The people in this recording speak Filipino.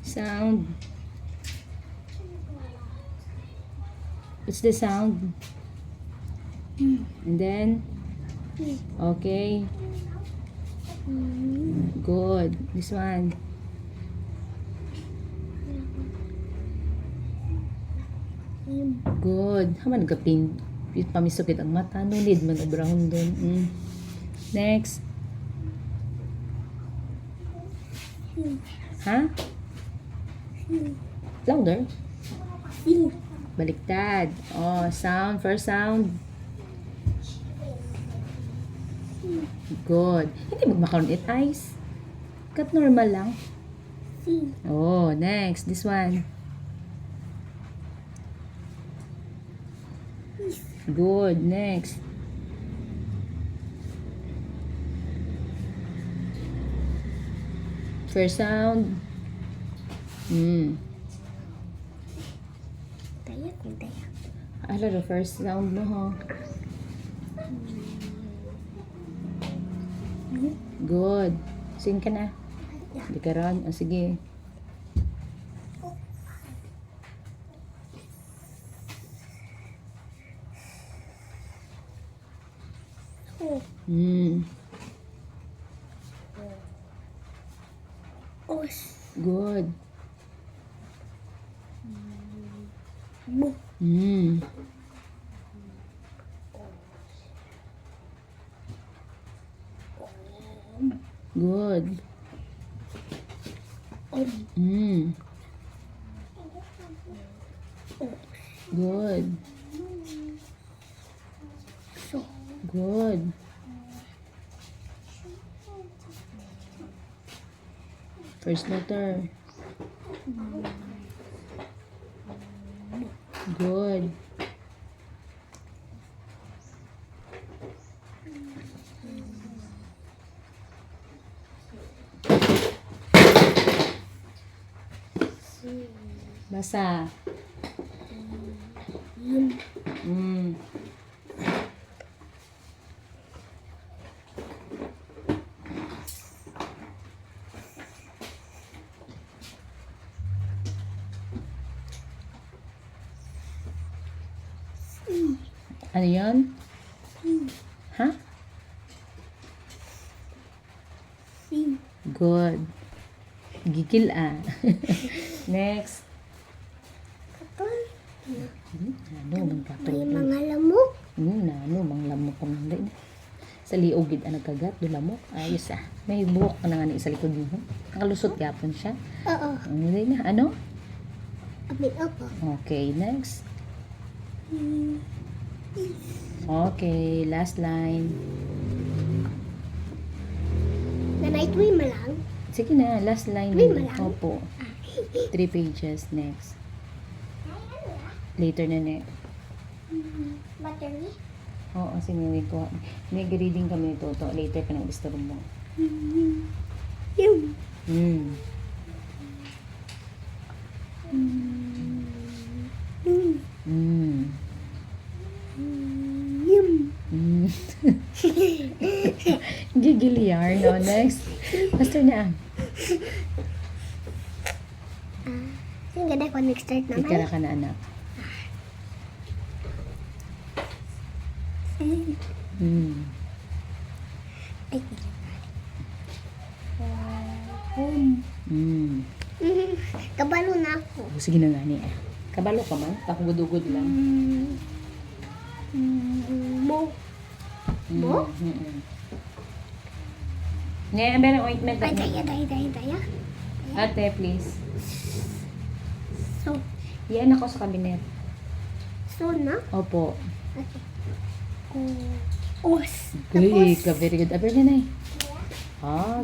Sound. What's the sound? And then, okay. Good. This one. Good. Haman nagka-pin. Pamisukit ang mata. No need man brown doon. Next. Ha? Louder. Baliktad. Oh, sound. First sound. Good. Hindi magmakaroon it eyes. Cut normal lang. Oh, next. This one. Good. Next. First sound. Ala, the first sound mo, ho. Good. Sing ka na. Hindi ka ron. O, sige. Good. Good. Good. Good. First letter. Good. Basa. Ano yun? Ha? Good. Gigil ah. Next. Ano, May mga lamok. Ano, mga lamok ko nang din. Sa liogid ang nagkagat, do lamok. Ayos ah. May buhok ka na nga sa likod mo. Nakalusot yapon siya. Oo. Ano din na? Ano? Amin ako. Okay, next. Okay, last line. Nanay, tuwi mo lang. Sige na, last line. Tuwi mo lang. Opo. 3 pages. Next. Later na next. Battery? Oo, sinuwi ko. Nag-reading kami nito. Later ka nang gusto mo. Yung. Gigil yarn. No, next. Master na. Ang ganda ko nag-start naman. Ikara ka na, anak. Ay. Kabalo na ako. Sige na nga niya. Kabalo ka man? Takugod-ugod lang. Mo. Mo? Ngayon, meron ointment. Ay, daya. Ate, please. So, Yan ako sa kabinet. so na? Opo. Okay. Os. Uy, ka very good. Aber na eh. Ah,